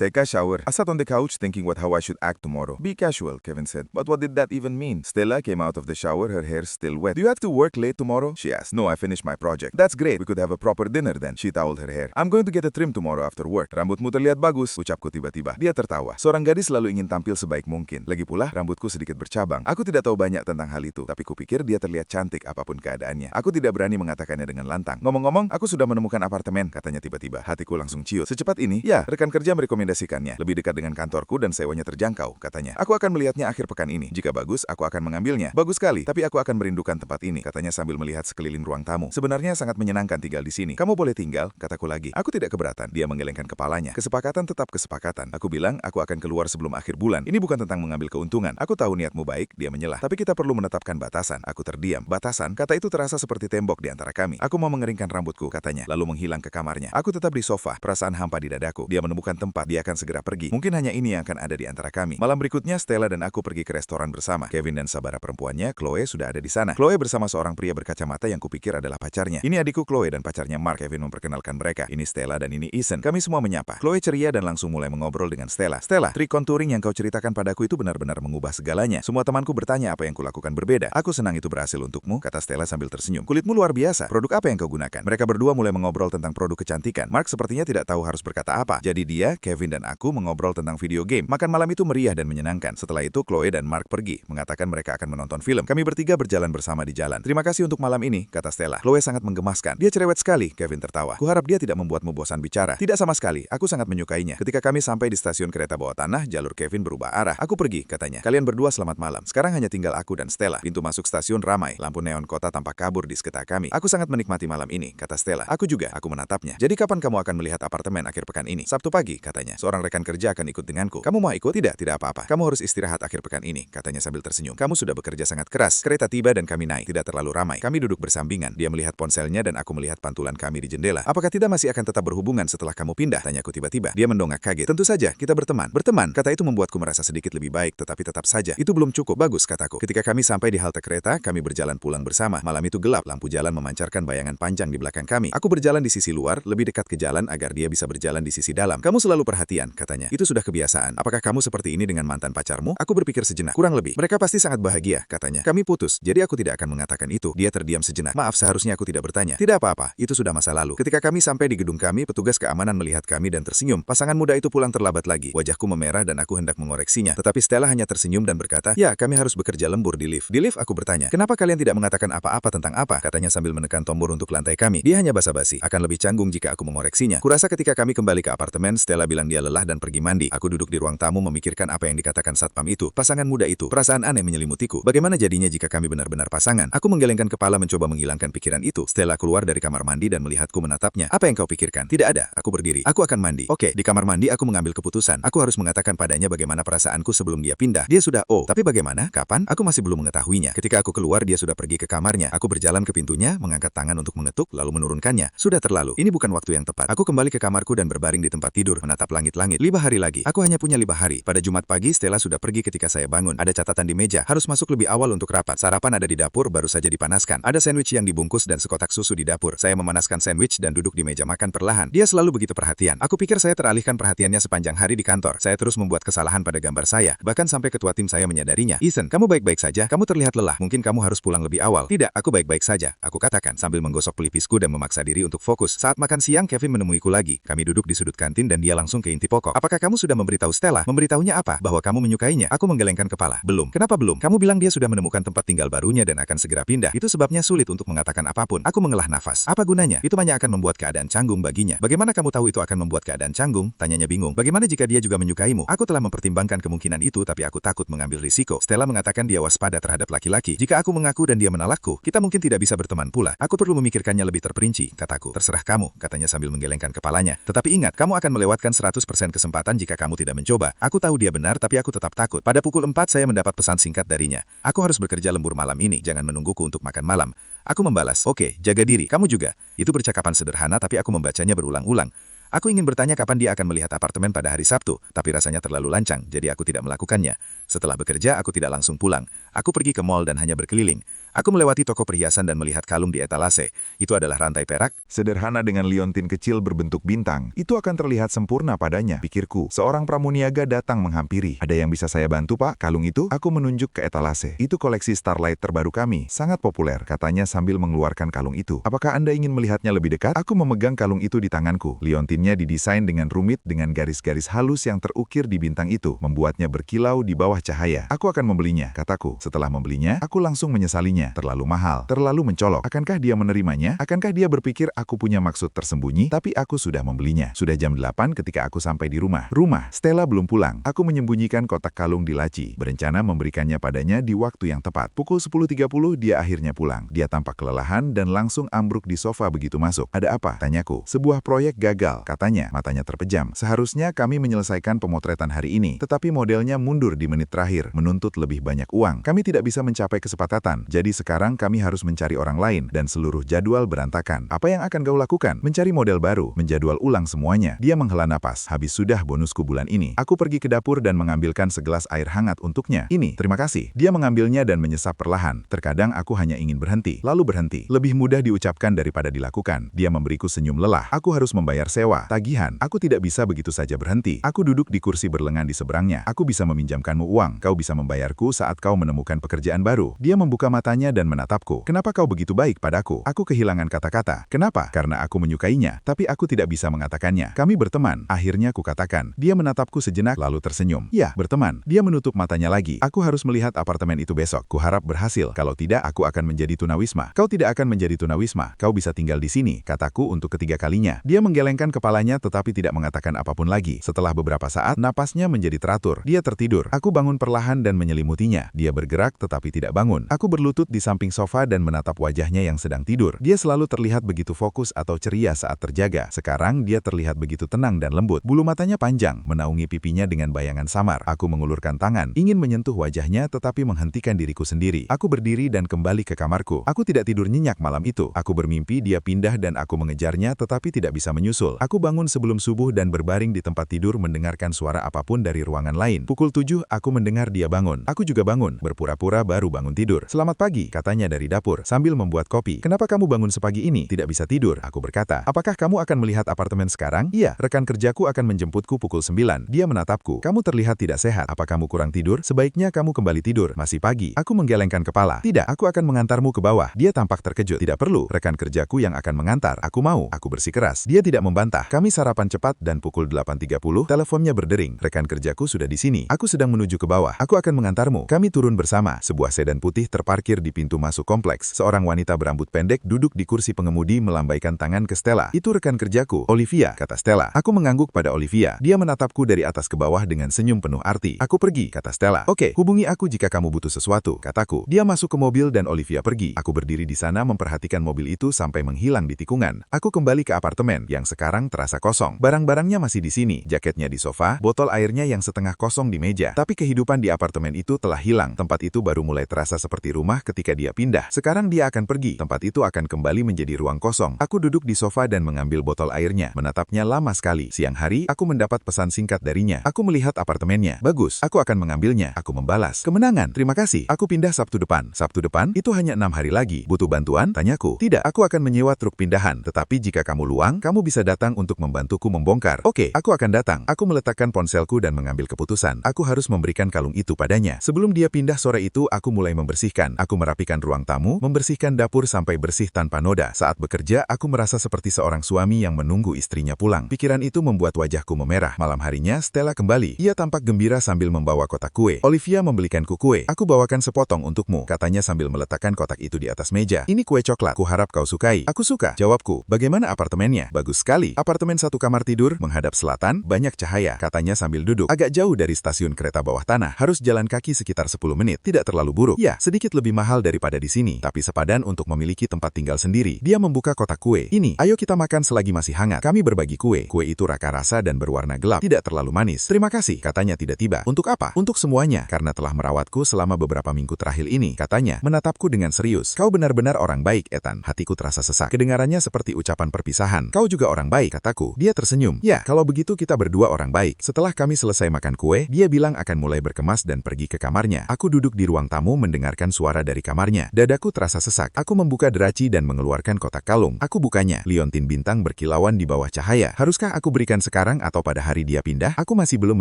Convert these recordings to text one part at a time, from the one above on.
Take a shower. I sat on the couch thinking how I should act tomorrow. Be casual, Kevin said. But what did that even mean? Stella came out of the shower, her hair still wet. Do you have to work late tomorrow? She asked. No, I finished my project. That's great. We could have a proper dinner then. She toweled her hair. I'm going to get a trim tomorrow after work. Rambutmu terlihat bagus, ucapku tiba-tiba. Dia tertawa. Seorang gadis selalu ingin tampil sebaik mungkin. Lagi pula, rambutku sedikit bercabang. Aku tidak tahu banyak tentang hal itu, tapi kupikir dia terlihat cantik apapun keadaannya. Aku tidak berani mengatakannya dengan lantang. Ngomong-ngomong, aku sudah menemukan apartemen, katanya tiba-tiba. Hatiku langsung ciut. Secepat ini? Ya, rekan kerja merekomendasikannya. Lebih dekat dengan kantorku dan sewanya terjangkau, katanya. Aku akan melihatnya akhir pekan ini. Jika bagus, aku akan mengambilnya. Bagus sekali, tapi aku akan merindukan tempat ini, katanya sambil melihat sekeliling ruang tamu. Sebenarnya sangat menyenangkan tinggal di sini. Kamu boleh tinggal, kataku lagi. Aku tidak keberatan. Dia menggelengkan kepalanya. Kesepakatan tetap kesepakatan. Aku bilang, aku akan keluar sebelum akhir bulan. Ini bukan tentang mengambil keuntungan. Aku tahu niatmu baik, dia menyelah. Tapi kita perlu menetapkan batasan. Aku terdiam. Batasan? Kata itu terasa seperti tembok di antara kami. Aku mau mengeringkan rambutku, katanya, lalu menghilang ke kamarnya. Aku tetap di sofa, perasaan hampa di dadaku. Dia menemukan tempat, dia akan segera pergi. Mungkin hanya ini yang akan ada di antara kami. Malam berikutnya, Stella dan aku pergi ke restoran bersama. Kevin dan sabara perempuannya, Chloe, sudah ada di sana. Chloe bersama seorang pria berkacamata yang kupikir adalah pacarnya. Ini adikku Chloe dan pacarnya Mark. Kevin memperkenalkan mereka. Ini Stella dan ini Ethan. Kami semua menyapa. Chloe ceria dan langsung mulai mengobrol dengan Stella. Stella, trik contouring yang kau ceritakan padaku itu benar-benar mengubah segalanya. Semua temanku bertanya apa yang kulakukan berbeda. Aku senang itu berhasil untukmu, kata Stella sambil tersenyum. Kulitmu luar biasa. Produk apa yang kau gunakan? Mereka berdua mulai mengobrol tentang produk kecantikan. Mark sepertinya tidak tahu harus berkata apa. Jadi dia, Kevin dan aku mengobrol tentang video game. Makan malam itu meriah dan menyenangkan. Setelah itu Chloe dan Mark pergi, mengatakan mereka akan menonton film. Kami bertiga berjalan bersama di jalan. Terima kasih untuk malam ini, kata Stella. Chloe sangat menggemaskan. Dia cerewet sekali, Kevin tertawa. Kuharap dia tidak membuatmu bosan bicara. Tidak sama sekali, aku sangat menyukainya. Ketika kami sampai di stasiun kereta bawah tanah, jalur Kevin berubah arah. Aku pergi, katanya. Kalian berdua selamat malam. Sekarang hanya tinggal aku dan Stella. Pintu masuk stasiun ramai. Lampu neon kota tampak kabur di sekitar kami. Aku sangat menikmati malam ini, kata Stella. Aku juga, aku menatapnya. Jadi kapan kamu akan melihat apartemen akhir pekan ini? Sabtu pagi, katanya. Seorang rekan kerja akan ikut denganku. Kamu mau ikut? Tidak, tidak apa-apa. Kamu harus istirahat akhir pekan ini, katanya sambil tersenyum. Kamu sudah bekerja sangat keras. Kereta tiba dan kami naik. Tidak terlalu ramai. Kami duduk bersampingan. Dia melihat ponselnya dan aku melihat pantulan kami di jendela. Apakah tidak masih akan tetap berhubungan setelah kamu pindah? Tanyaku tiba-tiba. Dia mendongak kaget. Tentu saja, kita berteman. Berteman, kata itu membuatku merasa sedikit lebih baik, tetapi tetap saja. Itu belum cukup bagus, kataku. Ketika kami sampai di halte kereta, kami berjalan pulang bersama. Malam itu gelap. Lampu jalan memancarkan bayangan panjang di belakang kami. Aku berjalan di sisi luar, lebih dekat ke jalan agar dia bisa berjalan di sisi dalam. Kamu selalu perhatian, katanya. Itu sudah kebiasaan. Apakah kamu seperti ini dengan mantan pacarmu? Aku berpikir sejenak. Kurang lebih. Mereka pasti sangat bahagia, katanya. Kami putus, jadi aku tidak akan mengatakan itu. Dia terdiam sejenak. Maaf, seharusnya aku tidak bertanya. Tidak apa-apa, itu sudah masa lalu. Ketika kami sampai di gedung kami, petugas keamanan melihat kami dan tersenyum. Pasangan muda itu pulang terlambat lagi. Wajahku memerah dan aku hendak mengoreksinya. Tetapi Stella hanya tersenyum dan berkata, ya, kami harus bekerja lembur di lift. Di lift aku bertanya, kenapa kalian tidak mengatakan apa-apa tentang apa? Katanya sambil menekan tombol untuk lantai kami. Dia hanya basa-basi. Akan lebih canggung jika aku mengoreksinya. Kurasa ketika kami kembali ke apartemen, Stella bilang dia lelah dan pergi mandi. Aku duduk di ruang tamu memikirkan apa yang dikatakan satpam itu. Pasangan muda itu. Perasaan aneh menyelimutiku. Bagaimana jadinya jika kami benar-benar pasangan? Aku menggelengkan kepala mencoba menghilangkan pikiran itu. Stella keluar dari kamar mandi dan melihatku menatapnya. Apa yang kau pikirkan? Tidak ada. Aku berdiri. Aku akan mandi. Oke, di kamar mandi aku mengambil keputusan. Aku harus mengatakan padanya bagaimana perasaanku sebelum dia pindah. Dia sudah, tapi bagaimana? Kapan? Aku masih belum mengetahuinya. Ketika aku keluar, dia sudah pergi ke kamarnya. Aku berjalan ke pintunya, mengangkat tangan untuk mengetuk, lalu menurunkannya. Sudah terlalu. Ini bukan waktu yang tepat. Aku kembali ke kamarku dan berbaring di tempat tidur, menatap langit-langit. 5 hari lagi. Aku hanya punya 5 hari. Pada Jumat pagi, Stella sudah pergi ketika saya bangun. Ada catatan di meja. Harus masuk lebih awal untuk rapat. Sarapan ada di dapur, baru saja dipanaskan. Ada sandwich yang dibungkus dan sekotak susu di dapur. Saya memanaskan sandwich dan duduk di meja makan perlahan. Dia selalu begitu perhatian. Aku pikir saya teralihkan perhatiannya sepanjang hari di kantor. Saya terus membuat kesalahan pada gambar saya. Bahkan sampai ketua tim saya menyadarinya. Ethan, kamu baik-baik saja? Kamu terlihat lelah. Mungkin kamu harus pulang lebih awal. Tidak, aku baik-baik saja. Aku katakan sambil menggosok pelipisku dan memaksa diri untuk fokus. Saat makan siang, Kevin menemuiku lagi. Kami duduk di sudut kantin dan dia langsung ke inti pokok. Apakah kamu sudah memberitahu Stella? Memberitahunya apa? Bahwa kamu menyukainya? Aku menggelengkan kepala. Belum. Kenapa belum? Kamu bilang dia sudah menemukan tempat tinggal barunya dan akan segera pindah. Itu sebabnya sulit untuk mengatakan apapun. Aku mengelah nafas. Apa gunanya? Itu hanya akan membuat keadaan canggung baginya. Bagaimana kamu tahu itu akan membuat keadaan canggung? Tanyanya bingung. Bagaimana jika dia juga menyukaimu? Aku telah mempertimbangkan kemungkinan itu, tapi aku takut mengambil risiko. Stella mengatakan dia waspada terhadap laki-laki. Jika aku mengaku dan dia menolakku, kita mungkin tidak bisa berteman pula. Aku perlu memikirkannya lebih terperinci, kataku. Terserah kamu, katanya sambil menggelengkan kepalanya. Tetapi ingat, kamu akan melewatkan 100% kesempatan jika kamu tidak mencoba. Aku tahu dia benar, tapi aku tetap takut. Pada pukul 4 saya mendapat pesan singkat darinya. Aku harus bekerja lembur malam ini, jangan menungguku untuk makan malam. Aku membalas, oke, jaga diri, kamu juga. Itu percakapan sederhana, tapi aku membacanya berulang-ulang. Aku ingin bertanya kapan dia akan melihat apartemen pada hari Sabtu, tapi rasanya terlalu lancang, jadi aku tidak melakukannya. Setelah bekerja, aku tidak langsung pulang. Aku pergi ke mall dan hanya berkeliling. Aku melewati toko perhiasan dan melihat kalung di etalase. Itu adalah rantai perak. Sederhana dengan liontin kecil berbentuk bintang. Itu akan terlihat sempurna padanya, pikirku. Seorang pramuniaga datang menghampiri. Ada yang bisa saya bantu, Pak? Kalung itu? Aku menunjuk ke etalase. Itu koleksi Starlight terbaru kami. Sangat populer, katanya sambil mengeluarkan kalung itu. Apakah Anda ingin melihatnya lebih dekat? Aku memegang kalung itu di tanganku. Liontinnya didesain dengan rumit dengan garis-garis halus yang terukir di bintang itu, membuatnya berkilau di bawah cahaya. Aku akan membelinya, kataku. Setelah membelinya, aku langsung menyesalinya. Terlalu mahal, terlalu mencolok. Akankah dia menerimanya? Akankah dia berpikir aku punya maksud tersembunyi? Tapi aku sudah membelinya. Sudah jam 8 ketika aku sampai di rumah. Stella belum pulang. Aku menyembunyikan kotak kalung di laci, berencana memberikannya padanya di waktu yang tepat. Pukul 10.30 dia akhirnya pulang. Dia tampak kelelahan dan langsung ambruk di sofa begitu masuk. Ada apa? Tanyaku. Sebuah proyek gagal, katanya, matanya terpejam. Seharusnya kami menyelesaikan pemotretan hari ini, tetapi modelnya mundur di menit terakhir, menuntut lebih banyak uang. Kami tidak bisa mencapai kesepakatan, jadi sekarang kami harus mencari orang lain dan seluruh jadwal berantakan. Apa yang akan kau lakukan? Mencari model baru, menjadwal ulang semuanya. Dia menghela napas. Habis sudah bonusku bulan ini. Aku pergi ke dapur dan mengambilkan segelas air hangat untuknya. Ini, terima kasih. Dia mengambilnya dan menyesap perlahan. Terkadang aku hanya ingin berhenti, lalu berhenti. Lebih mudah diucapkan daripada dilakukan. Dia memberiku senyum lelah. Aku harus membayar sewa, tagihan. Aku tidak bisa begitu saja berhenti. Aku duduk di kursi berlengan di seberangnya. Aku bisa meminjamkanmu uang. Kau bisa membayarku saat kau menemukan pekerjaan baru. Dia membuka matanya dan menatapku. Kenapa kau begitu baik padaku? Aku kehilangan kata-kata. Kenapa? Karena aku menyukainya, tapi aku tidak bisa mengatakannya. Kami berteman. Akhirnya kukatakan. Dia menatapku sejenak lalu tersenyum. Ya, berteman. Dia menutup matanya lagi. Aku harus melihat apartemen itu besok. Kuharap berhasil. Kalau tidak, aku akan menjadi tunawisma. Kau tidak akan menjadi tunawisma. Kau bisa tinggal di sini, kataku untuk ketiga kalinya. Dia menggelengkan kepalanya tetapi tidak mengatakan apapun lagi. Setelah beberapa saat, napasnya menjadi teratur. Dia tertidur. Aku bangun perlahan dan menyelimutinya. Dia bergerak tetapi tidak bangun. Aku berlutut di samping sofa dan menatap wajahnya yang sedang tidur. Dia selalu terlihat begitu fokus atau ceria saat terjaga. Sekarang dia terlihat begitu tenang dan lembut. Bulu matanya panjang, menaungi pipinya dengan bayangan samar. Aku mengulurkan tangan, ingin menyentuh wajahnya tetapi menghentikan diriku sendiri. Aku berdiri dan kembali ke kamarku. Aku tidak tidur nyenyak malam itu. Aku bermimpi dia pindah dan aku mengejarnya tetapi tidak bisa menyusul. Aku bangun sebelum subuh dan berbaring di tempat tidur mendengarkan suara apapun dari ruangan lain. Pukul 7 aku mendengar dia bangun. Aku juga bangun, berpura-pura baru bangun tidur. Selamat pagi, katanya dari dapur, sambil membuat kopi. Kenapa kamu bangun sepagi ini? Tidak bisa tidur, aku berkata. Apakah kamu akan melihat apartemen sekarang? Iya, rekan kerjaku akan menjemputku pukul 9. Dia menatapku. Kamu terlihat tidak sehat. Apa kamu kurang tidur? Sebaiknya kamu kembali tidur. Masih pagi. Aku menggelengkan kepala. Tidak, aku akan mengantarmu ke bawah. Dia tampak terkejut. Tidak perlu, rekan kerjaku yang akan mengantar. Aku mau. Aku bersikeras. Dia tidak membantah. Kami sarapan cepat dan pukul 8.30, teleponnya berdering. Rekan kerjaku sudah di sini. Aku sedang menuju ke bawah. Aku akan mengantarmu. Kami turun bersama. Sebuah sedan putih terparkir di pintu masuk kompleks. Seorang wanita berambut pendek duduk di kursi pengemudi melambaikan tangan ke Stella. Itu rekan kerjaku, Olivia, kata Stella. Aku mengangguk pada Olivia. Dia menatapku dari atas ke bawah dengan senyum penuh arti. Aku pergi, kata Stella. Oke, hubungi aku jika kamu butuh sesuatu, kataku. Dia masuk ke mobil dan Olivia pergi. Aku berdiri di sana memperhatikan mobil itu sampai menghilang di tikungan. Aku kembali ke apartemen yang sekarang terasa kosong. Barang-barangnya masih di sini, jaketnya di sofa, botol airnya yang setengah kosong di meja. Tapi kehidupan di apartemen itu telah hilang. Tempat itu baru mulai terasa seperti rumah ketika dia pindah. Sekarang dia akan pergi. Tempat itu akan kembali menjadi ruang kosong. Aku duduk di sofa dan mengambil botol airnya. Menatapnya lama sekali. Siang hari, aku mendapat pesan singkat darinya. Aku melihat apartemennya. Bagus. Aku akan mengambilnya. Aku membalas. Kemenangan. Terima kasih. Aku pindah Sabtu depan. Sabtu depan? Itu hanya 6 hari lagi. Butuh bantuan? Tanyaku. Tidak. Aku akan menyewa truk pindahan. Tetapi jika kamu luang, kamu bisa datang untuk membantuku membongkar. Oke, aku akan datang. Aku meletakkan ponselku dan mengambil keputusan. Aku harus memberikan kalung itu padanya. Sebelum dia pindah sore itu, aku mulai membersihkan. Aku merapikan ruang tamu, membersihkan dapur sampai bersih tanpa noda. Saat bekerja, aku merasa seperti seorang suami yang menunggu istrinya pulang. Pikiran itu membuat wajahku memerah. Malam harinya, Stella kembali. Ia tampak gembira sambil membawa kotak kue. Olivia membelikanku kue. Aku bawakan sepotong untukmu, katanya sambil meletakkan kotak itu di atas meja. Ini kue coklat. Kuharap kau sukai. Aku suka, jawabku. Bagaimana apartemennya? Bagus sekali. Apartemen satu kamar tidur, menghadap selatan, banyak cahaya, katanya sambil duduk. Agak jauh dari stasiun kereta bawah tanah. Harus jalan kaki sekitar 10 menit. Tidak terlalu buruk. Ya, sedikit lebih mahal daripada di sini, tapi sepadan untuk memiliki tempat tinggal sendiri. Dia membuka kotak kue. Ini, ayo kita makan selagi masih hangat. Kami berbagi kue. Kue itu raka rasa dan berwarna gelap. Tidak terlalu manis. Terima kasih, katanya tiba-tiba. Untuk apa? Untuk semuanya. Karena telah merawatku selama beberapa minggu terakhir ini, katanya, menatapku dengan serius. Kau benar-benar orang baik, Ethan. Hatiku terasa sesak. Kedengarannya seperti ucapan perpisahan. Kau juga orang baik, kataku. Dia tersenyum. Ya, kalau begitu kita berdua orang baik. Setelah kami selesai makan kue, dia bilang akan mulai berkemas dan pergi ke kamarnya. Aku duduk di ruang tamu mendengarkan suara dari dari kamarnya. Dadaku terasa sesak. Aku membuka deraci dan mengeluarkan kotak kalung. Aku bukanya. Liontin bintang berkilauan di bawah cahaya. Haruskah aku berikan sekarang atau pada hari dia pindah? Aku masih belum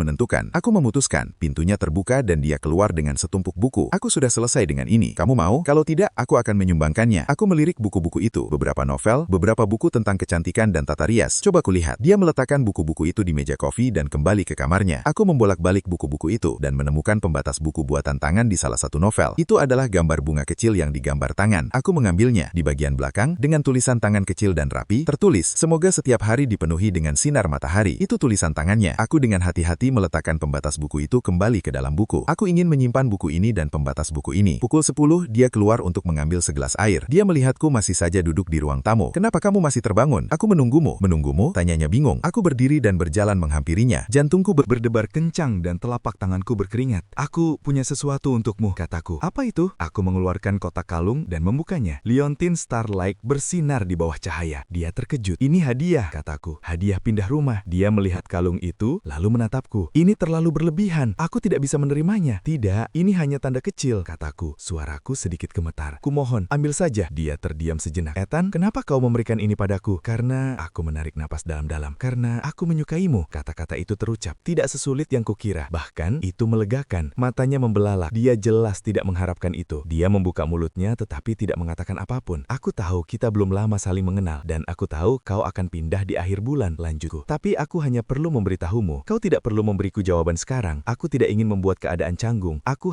menentukan. Aku memutuskan. Pintunya terbuka dan dia keluar dengan setumpuk buku. Aku sudah selesai dengan ini. Kamu mau? Kalau tidak, aku akan menyumbangkannya. Aku melirik buku-buku itu. Beberapa novel, beberapa buku tentang kecantikan dan tata rias. Coba kulihat. Dia meletakkan buku-buku itu di meja kopi dan kembali ke kamarnya. Aku membolak-balik buku-buku itu dan menemukan pembatas buku buatan tangan di salah satu novel. Itu adalah gambar bunga kecil yang digambar tangan. Aku mengambilnya. Di bagian belakang, dengan tulisan tangan kecil dan rapi, tertulis, "Semoga setiap hari dipenuhi dengan sinar matahari." Itu tulisan tangannya. Aku dengan hati-hati meletakkan pembatas buku itu kembali ke dalam buku. Aku ingin menyimpan buku ini dan pembatas buku ini. Pukul 10, dia keluar untuk mengambil segelas air. Dia melihatku masih saja duduk di ruang tamu. "Kenapa kamu masih terbangun?" "Aku menunggumu." "Menunggumu?" Tanyanya bingung. Aku berdiri dan berjalan menghampirinya. Jantungku berdebar kencang dan telapak tanganku berkeringat. "Aku punya sesuatu untukmu," kataku. "Apa itu?" Aku mengeluarkan kotak kalung dan membukanya. Liontin Starlight bersinar di bawah cahaya. Dia terkejut. "Ini hadiah," kataku. "Hadiah pindah rumah." Dia melihat kalung itu, lalu menatapku. "Ini terlalu berlebihan. Aku tidak bisa menerimanya." "Tidak, ini hanya tanda kecil," kataku. Suaraku sedikit gemetar. "Kumohon, ambil saja." Dia terdiam sejenak. "Ethan, kenapa kau memberikan ini padaku?" "Karena..." Aku menarik napas dalam-dalam. "Karena aku menyukaimu." Kata-kata itu terucap. Tidak sesulit yang kukira. Bahkan, itu melegakan. Matanya membelalak. Dia jelas tidak mengharapkan itu. Dia membuka mulutnya tetapi tidak mengatakan apapun. "Aku tahu kita belum lama saling mengenal. Dan aku tahu kau akan pindah di akhir bulan," lanjutku. "Tapi aku hanya perlu memberitahumu. Kau tidak perlu memberiku jawaban sekarang. Aku tidak ingin membuat keadaan canggung. Aku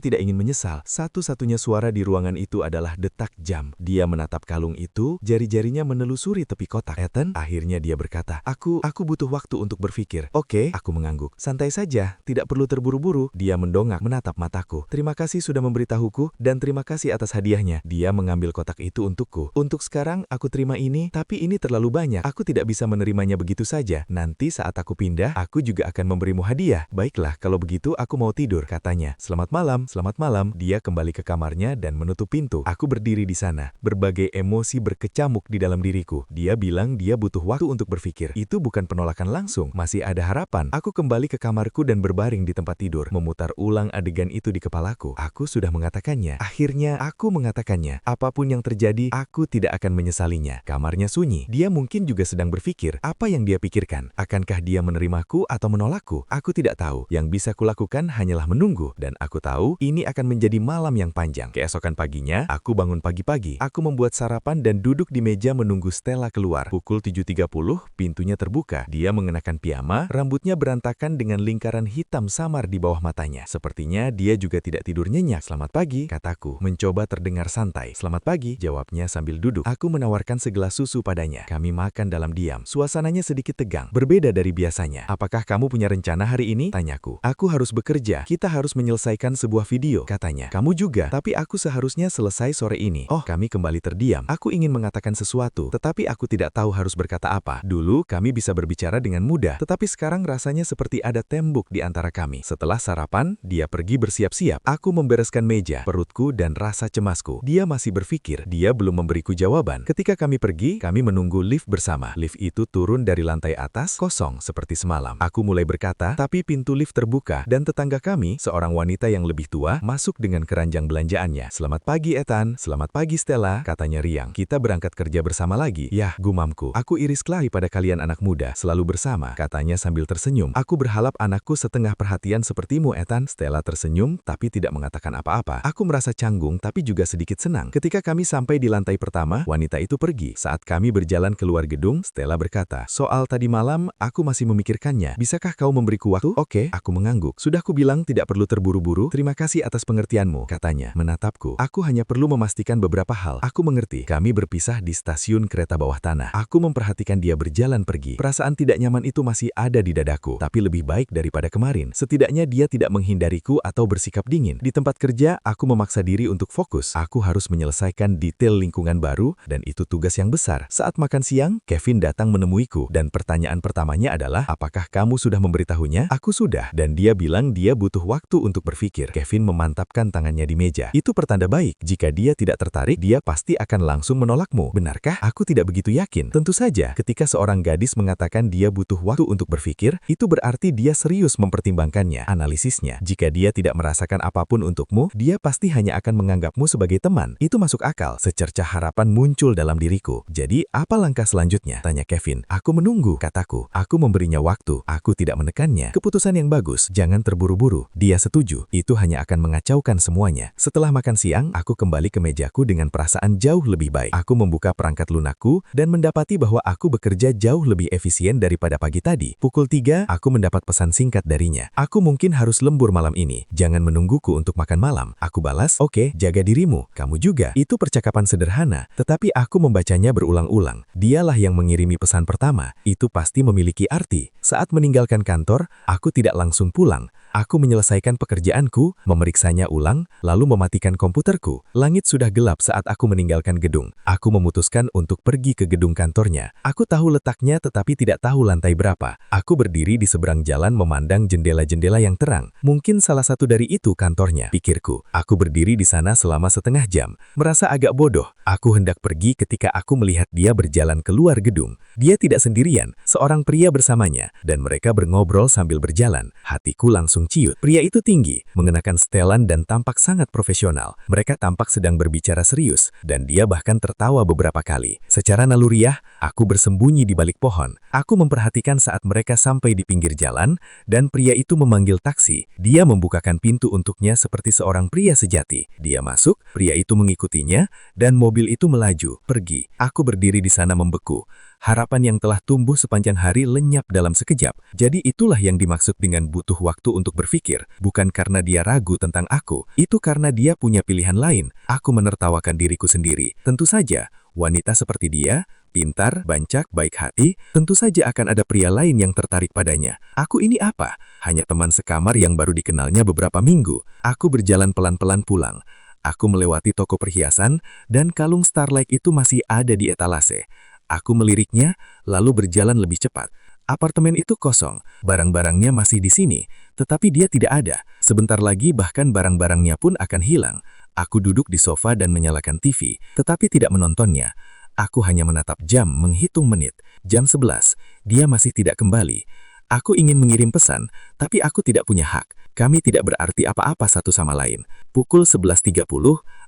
tidak ingin menyesal." Satu-satunya suara di ruangan itu adalah detak jam. Dia menatap kalung itu, jari-jarinya menelusuri tepi kotak. "Ethan," akhirnya dia berkata, Aku butuh waktu untuk berpikir." "Oke," aku mengangguk. "Santai saja, tidak perlu terburu-buru." Dia mendongak menatap mataku. "Terima kasih sudah memberitahuku, dan terima kasih atas hadiahnya." Dia mengambil kotak itu untukku. "Untuk sekarang, aku terima ini, tapi ini terlalu banyak. Aku tidak bisa menerimanya begitu saja. Nanti saat aku pindah, aku juga akan memberimu hadiah." "Baiklah, kalau begitu aku mau tidur," katanya. "Selamat malam." "Selamat malam." Dia kembali ke kamarnya dan menutup pintu. Aku berdiri di sana. Berbagai emosi berkecamuk di dalam diriku. Dia bilang dia butuh waktu untuk berpikir. Itu bukan penolakan langsung. Masih ada harapan. Aku kembali ke kamarku dan berbaring di tempat tidur, memutar ulang adegan itu di kepalaku. Aku sudah mengatakannya. Akhirnya, aku mengatakannya. Apapun yang terjadi, aku tidak akan menyesalinya. Kamarnya sunyi. Dia mungkin juga sedang berpikir. Apa yang dia pikirkan? Akankah dia menerimaku atau menolakku? Aku tidak tahu. Yang bisa kulakukan hanyalah menunggu. Dan aku tahu, ini akan menjadi malam yang panjang. Keesokan paginya, aku bangun pagi-pagi. Aku membuat sarapan dan duduk di meja menunggu Stella keluar. Pukul 7.30, pintunya terbuka. Dia mengenakan piyama, rambutnya berantakan dengan lingkaran hitam samar di bawah matanya. Sepertinya dia juga tidak tidur nyenyak. "Selamat pagi," kataku, mencoba terdengar santai. "Selamat pagi," jawabnya sambil duduk. Aku menawarkan segelas susu padanya. Kami makan dalam diam. Suasananya sedikit tegang, berbeda dari biasanya. "Apakah kamu punya rencana hari ini?" tanyaku. "Aku harus bekerja. Kita harus menyelesaikan sebuah video," katanya. "Kamu juga, tapi aku seharusnya selesai sore ini." Oh, kami kembali terdiam. Aku ingin mengatakan sesuatu, tetapi aku tidak tahu harus berkata apa. Dulu, kami bisa berbicara dengan mudah, tetapi sekarang rasanya seperti ada tembok di antara kami. Setelah sarapan, dia pergi bersiap-siap. Aku membereskan meja, perutku dan rasa cemasku. Dia masih berpikir. Dia belum memberiku jawaban. Ketika kami pergi, kami menunggu lift bersama. Lift itu turun dari lantai atas, kosong seperti semalam. Aku mulai berkata, tapi pintu lift terbuka, dan tetangga kami, seorang wanita yang lebih tua, masuk dengan keranjang belanjaannya. "Selamat pagi, Ethan." "Selamat pagi, Stella," katanya riang. "Kita berangkat kerja bersama lagi." "Yah," gumamku. "Aku iris kelahi pada kalian anak muda, selalu bersama," katanya sambil tersenyum. "Aku berharap anakku setengah perhatian sepertimu, Ethan." Stella tersenyum, tapi tidak mengatakan apa-apa. Aku merasa canggung, tapi juga sedikit senang. Ketika kami sampai di lantai pertama, wanita itu pergi. Saat kami berjalan keluar gedung, Stella berkata, "Soal tadi malam, aku masih memikirkannya. Bisakah kau memberiku waktu?" "Oke," aku mengangguk. "Sudah kubilang tidak perlu terburu-buru. Terima kasih atas pengertianmu," katanya, menatapku. "Aku hanya perlu memastikan beberapa hal." "Aku mengerti." Kami berpisah di stasiun kereta bawah tanah. Aku memperhatikan dia berjalan pergi. Perasaan tidak nyaman itu masih ada di dadaku, tapi lebih baik daripada kemarin. Setidaknya dia tidak menghindariku atau bersikap dingin. Di tempat kerja, aku memaksa diri untuk fokus. Aku harus menyelesaikan detail lingkungan baru, dan itu tugas yang besar. Saat makan siang, Kevin datang menemuiku, dan pertanyaan pertamanya adalah, "Apakah kamu sudah memberitahunya?" "Aku sudah." Dan dia bilang dia butuh waktu untuk berpikir. Kevin memantapkan tangannya di meja. "Itu pertanda baik. Jika dia tidak tertarik, dia pasti akan langsung menolakmu." "Benarkah?" "Aku tidak begitu yakin." Tentu saja, ketika seorang gadis mengatakan dia butuh waktu untuk berpikir, itu berarti dia serius mempertimbangkannya. Analisisnya, jika dia tidak merasakan apapun untukmu, dia pasti hanya akan menganggapmu sebagai teman. Itu masuk akal. Secercah harapan muncul dalam diriku. Jadi, apa langkah selanjutnya? Tanya Kevin. Aku menunggu, kataku. Aku memberinya waktu. Aku tidak menekannya. Keputusan yang bagus, jangan terburu-buru. Dia setuju. Itu hanya akan mengacaukan semuanya. Setelah makan siang, aku kembali ke mejaku dengan perasaan jauh lebih baik. Aku membuka perangkat lunakku dan mendapati bahwa aku bekerja jauh lebih efisien daripada pagi tadi. Pukul 3, aku mendapat pesan singkat darinya. Aku mungkin harus lembur malam ini. Jangan menungguku untuk makan malam. Aku balas, oke, jaga dirimu. Kamu juga. Itu percakapan sederhana, tetapi aku membacanya berulang-ulang. Dialah yang mengirimi pesan pertama. Itu pasti memiliki arti. Saat meninggalkan kantor, aku tidak langsung pulang. Aku menyelesaikan pekerjaanku, memeriksanya ulang, lalu mematikan komputerku. Langit sudah gelap saat aku meninggalkan gedung. Aku memutuskan untuk pergi ke gedung kantornya. Aku tahu letaknya tetapi tidak tahu lantai berapa. Aku berdiri di seberang jalan memandang jendela-jendela yang terang. Mungkin salah satu dari itu kantornya, pikirku. Aku berdiri di sana selama setengah jam. Merasa agak bodoh. Aku hendak pergi ketika aku melihat dia berjalan keluar gedung. Dia tidak sendirian, seorang pria bersamanya, dan mereka berngobrol sambil berjalan. Hatiku langsung ciut. Pria itu tinggi, mengenakan setelan dan tampak sangat profesional. Mereka tampak sedang berbicara serius, dan dia bahkan tertawa beberapa kali. Secara naluriah, aku bersembunyi di balik pohon. Aku memperhatikan saat mereka sampai di pinggir jalan, dan pria itu memanggil taksi. Dia membukakan pintu untuknya seperti seorang pria sejati. Dia masuk, pria itu mengikutinya, dan mobil itu melaju, pergi. Aku berdiri di sana membeku. Harapan yang telah tumbuh sepanjang hari lenyap dalam sekejap. Jadi itulah yang dimaksud dengan butuh waktu untuk berpikir. Bukan karena dia ragu tentang aku, itu karena dia punya pilihan lain. Aku menertawakan diriku sendiri. Tentu saja, wanita seperti dia, pintar, bancak, baik hati, tentu saja akan ada pria lain yang tertarik padanya. Aku ini apa? Hanya teman sekamar yang baru dikenalnya beberapa minggu. Aku berjalan pelan-pelan pulang. Aku melewati toko perhiasan, dan kalung Starlight itu masih ada di etalase. Aku meliriknya, lalu berjalan lebih cepat. Apartemen itu kosong, barang-barangnya masih di sini, tetapi dia tidak ada. Sebentar lagi bahkan barang-barangnya pun akan hilang. Aku duduk di sofa dan menyalakan TV, tetapi tidak menontonnya. Aku hanya menatap jam, menghitung menit. Jam 11, dia masih tidak kembali. Aku ingin mengirim pesan, tapi aku tidak punya hak. Kami tidak berarti apa-apa satu sama lain. Pukul 11.30,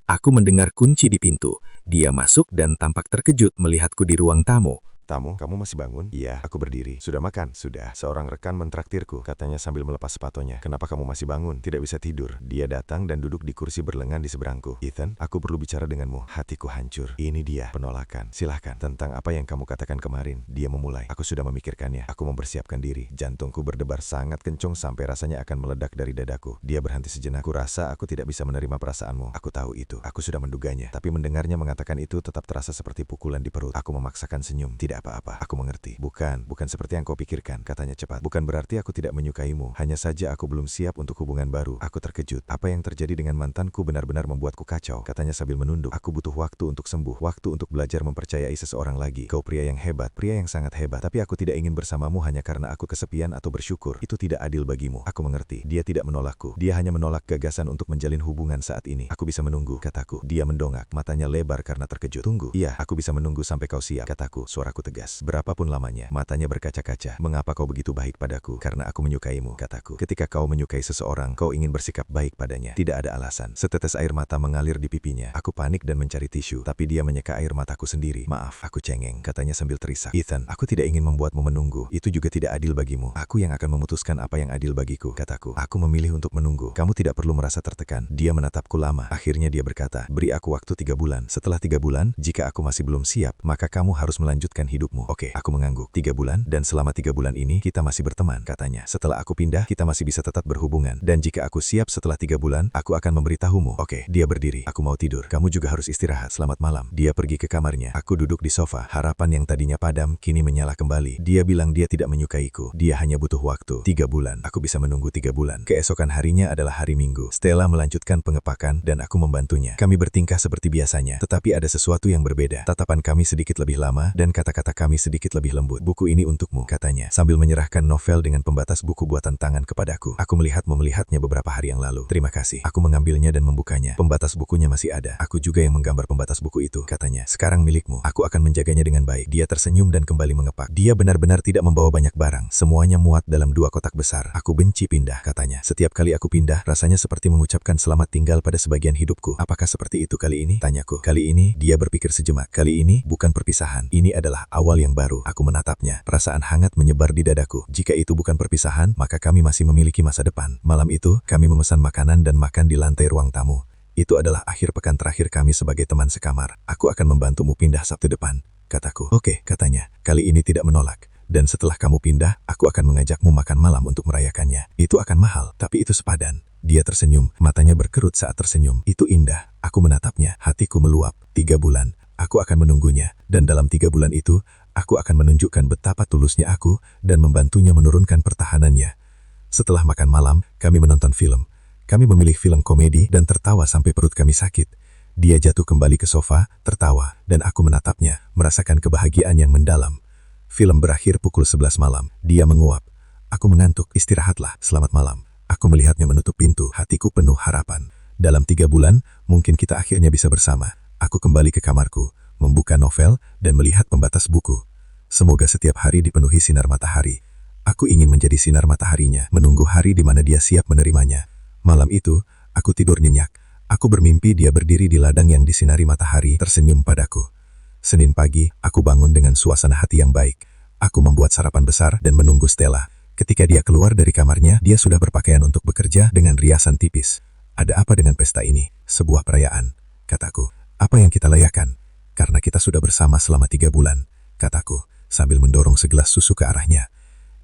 aku mendengar kunci di pintu. Dia masuk dan tampak terkejut melihatku di ruang tamu. Tamu, kamu masih bangun? Iya, aku berdiri. Sudah makan? Sudah. Seorang rekan mentraktirku, katanya sambil melepas sepatunya. Kenapa kamu masih bangun? Tidak bisa tidur. Dia datang dan duduk di kursi berlengan di seberangku. Ethan, aku perlu bicara denganmu. Hatiku hancur. Ini dia, penolakan. Silahkan. Tentang apa yang kamu katakan kemarin, dia memulai. Aku sudah memikirkannya. Aku mempersiapkan diri. Jantungku berdebar sangat kencang sampai rasanya akan meledak dari dadaku. Dia berhenti sejenak. Aku rasa aku tidak bisa menerima perasaanmu. Aku tahu itu. Aku sudah menduganya. Tapi mendengarnya mengatakan itu tetap terasa seperti pukulan di perut. Aku memaksakan senyum. Tidak apa-apa, aku mengerti. Bukan seperti yang kau pikirkan, katanya cepat. Bukan berarti aku tidak menyukaimu, hanya saja aku belum siap untuk hubungan baru. Aku terkejut. Apa yang terjadi dengan mantanku benar-benar membuatku kacau, katanya sambil menunduk. Aku butuh waktu untuk sembuh, waktu untuk belajar mempercayai seseorang lagi. Kau pria yang hebat, pria yang sangat hebat, tapi aku tidak ingin bersamamu hanya karena aku kesepian atau bersyukur. Itu tidak adil bagimu. Aku mengerti. Dia tidak menolakku. Dia hanya menolak gagasan untuk menjalin hubungan saat ini. Aku bisa menunggu, kataku. Dia mendongak, matanya lebar karena terkejut. Tunggu. Iya, aku bisa menunggu sampai kau siap, kataku. Suaraku tegas. Berapapun lamanya, matanya berkaca-kaca. Mengapa kau begitu baik padaku? Karena aku menyukaimu, kataku. Ketika kau menyukai seseorang, kau ingin bersikap baik padanya. Tidak ada alasan. Setetes air mata mengalir di pipinya. Aku panik dan mencari tisu, tapi dia menyeka air mataku sendiri. Maaf, aku cengeng, katanya sambil terisak. Ethan, aku tidak ingin membuatmu menunggu. Itu juga tidak adil bagimu. Aku yang akan memutuskan apa yang adil bagiku, kataku. Aku memilih untuk menunggu. Kamu tidak perlu merasa tertekan. Dia menatapku lama. Akhirnya dia berkata, beri aku waktu 3 bulan. Setelah 3 bulan, jika aku masih belum siap, maka kamu harus melanjutkan hidupmu. Oke, aku mengangguk. 3 bulan, dan selama 3 bulan ini, kita masih berteman, katanya. Setelah aku pindah, kita masih bisa tetap berhubungan. Dan jika aku siap setelah 3 bulan, aku akan memberitahumu. Oke, dia berdiri. Aku mau tidur. Kamu juga harus istirahat. Selamat malam. Dia pergi ke kamarnya. Aku duduk di sofa. Harapan yang tadinya padam, kini menyala kembali. Dia bilang dia tidak menyukaiku. Dia hanya butuh waktu. 3 bulan. Aku bisa menunggu 3 bulan. Keesokan harinya adalah hari Minggu. Stella melanjutkan pengepakan, dan aku membantunya. Kami bertingkah seperti biasanya, tetapi ada sesuatu yang berbeda. Tatapan kami sedikit lebih lama, dan kata-kata kata kami sedikit lebih lembut. Buku ini untukmu, katanya, sambil menyerahkan novel dengan pembatas buku buatan tangan kepadaku. Aku melihatnya beberapa hari yang lalu. Terima kasih. Aku mengambilnya dan membukanya. Pembatas bukunya masih ada. Aku juga yang menggambar pembatas buku itu, katanya. Sekarang milikmu. Aku akan menjaganya dengan baik. Dia tersenyum dan kembali mengepak. Dia benar-benar tidak membawa banyak barang. Semuanya muat dalam 2 kotak besar. Aku benci pindah, katanya. Setiap kali aku pindah, rasanya seperti mengucapkan selamat tinggal pada sebagian hidupku. Apakah seperti itu kali ini? Tanyaku. Kali ini, dia berpikir sejenak. Kali ini, bukan perpisahan. Ini adalah awal yang baru. Aku menatapnya. Perasaan hangat menyebar di dadaku. Jika itu bukan perpisahan, maka kami masih memiliki masa depan. Malam itu, kami memesan makanan dan makan di lantai ruang tamu. Itu adalah akhir pekan terakhir kami sebagai teman sekamar. Aku akan membantumu pindah Sabtu depan, kataku. Oke, katanya. Kali ini tidak menolak. Dan setelah kamu pindah, aku akan mengajakmu makan malam untuk merayakannya. Itu akan mahal, tapi itu sepadan. Dia tersenyum, matanya berkerut saat tersenyum. Itu indah. Aku menatapnya, hatiku meluap. 3 bulan. Aku akan menunggunya, dan dalam 3 bulan itu, aku akan menunjukkan betapa tulusnya aku dan membantunya menurunkan pertahanannya. Setelah makan malam, kami menonton film. Kami memilih film komedi dan tertawa sampai perut kami sakit. Dia jatuh kembali ke sofa, tertawa, dan aku menatapnya, merasakan kebahagiaan yang mendalam. Film berakhir pukul 11 malam. Dia menguap. Aku mengantuk, istirahatlah, selamat malam. Aku melihatnya menutup pintu, hatiku penuh harapan. Dalam 3 bulan, mungkin kita akhirnya bisa bersama. Aku kembali ke kamarku, membuka novel, dan melihat pembatas buku. Semoga setiap hari dipenuhi sinar matahari. Aku ingin menjadi sinar mataharinya, menunggu hari di mana dia siap menerimanya. Malam itu, aku tidur nyenyak. Aku bermimpi dia berdiri di ladang yang disinari matahari, tersenyum padaku. Senin pagi, aku bangun dengan suasana hati yang baik. Aku membuat sarapan besar dan menunggu Stella. Ketika dia keluar dari kamarnya, dia sudah berpakaian untuk bekerja dengan riasan tipis. Ada apa dengan pesta ini? Sebuah perayaan, kataku. Apa yang kita layakan? Karena kita sudah bersama selama 3 bulan, kataku, sambil mendorong segelas susu ke arahnya.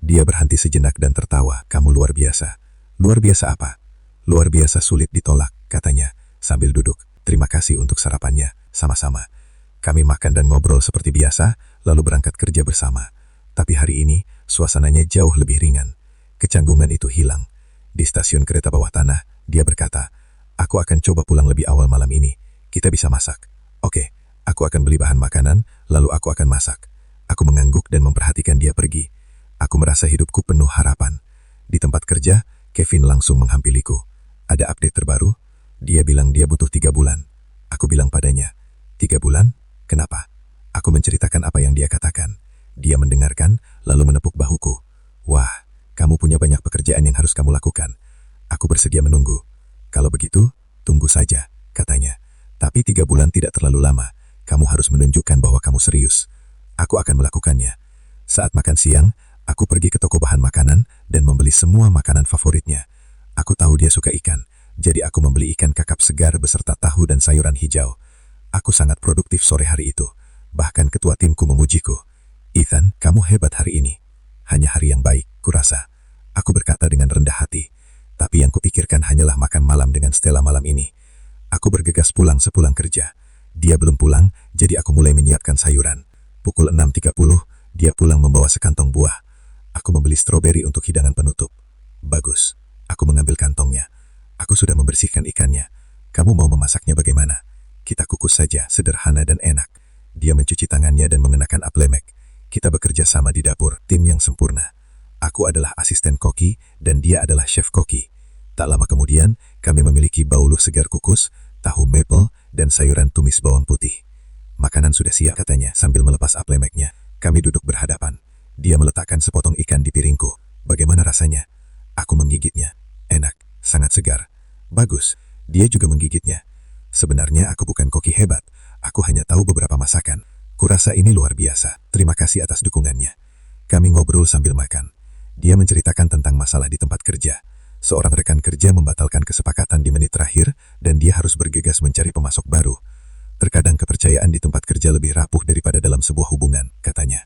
Dia berhenti sejenak dan tertawa. Kamu luar biasa. Luar biasa apa? Luar biasa sulit ditolak, katanya, sambil duduk. Terima kasih untuk sarapannya, sama-sama. Kami makan dan ngobrol seperti biasa, lalu berangkat kerja bersama. Tapi hari ini, suasananya jauh lebih ringan. Kecanggungan itu hilang. Di stasiun kereta bawah tanah, dia berkata, aku akan coba pulang lebih awal malam ini. Kita bisa masak. Oke, aku akan beli bahan makanan, lalu aku akan masak. Aku mengangguk dan memperhatikan dia pergi. Aku merasa hidupku penuh harapan. Di tempat kerja, Kevin langsung menghampiriku. Ada update terbaru? Dia bilang dia butuh 3 bulan. Aku bilang padanya, 3 bulan? Kenapa? Aku menceritakan apa yang dia katakan. Dia mendengarkan, lalu menepuk bahuku. Wah, kamu punya banyak pekerjaan yang harus kamu lakukan. Aku bersedia menunggu. Kalau begitu, tunggu saja, katanya. Tapi 3 bulan tidak terlalu lama. Kamu harus menunjukkan bahwa kamu serius. Aku akan melakukannya. Saat makan siang, aku pergi ke toko bahan makanan dan membeli semua makanan favoritnya. Aku tahu dia suka ikan, jadi aku membeli ikan kakap segar beserta tahu dan sayuran hijau. Aku sangat produktif sore hari itu. Bahkan ketua timku memujiku. Ethan, kamu hebat hari ini. Hanya hari yang baik, kurasa. Aku berkata dengan rendah hati. Tapi yang kupikirkan hanyalah makan malam dengan Stella malam ini. Aku bergegas pulang sepulang kerja. Dia belum pulang, jadi aku mulai menyiapkan sayuran. Pukul 6.30, dia pulang membawa sekantong buah. Aku membeli stroberi untuk hidangan penutup. Bagus. Aku mengambil kantongnya. Aku sudah membersihkan ikannya. Kamu mau memasaknya bagaimana? Kita kukus saja, sederhana dan enak. Dia mencuci tangannya dan mengenakan aplemek. Kita bekerja sama di dapur, tim yang sempurna. Aku adalah asisten koki dan dia adalah chef koki. Tak lama kemudian, kami memiliki baulu segar kukus, tahu maple, dan sayuran tumis bawang putih. Makanan sudah siap, katanya sambil melepas aplemeknya. Kami duduk berhadapan. Dia meletakkan sepotong ikan di piringku. Bagaimana rasanya? Aku menggigitnya. Enak, sangat segar. Bagus, dia juga menggigitnya. Sebenarnya aku bukan koki hebat. Aku hanya tahu beberapa masakan. Kurasa ini luar biasa. Terima kasih atas dukungannya. Kami ngobrol sambil makan. Dia menceritakan tentang masalah di tempat kerja. Seorang rekan kerja membatalkan kesepakatan di menit terakhir dan dia harus bergegas mencari pemasok baru. Terkadang kepercayaan di tempat kerja lebih rapuh daripada dalam sebuah hubungan, katanya.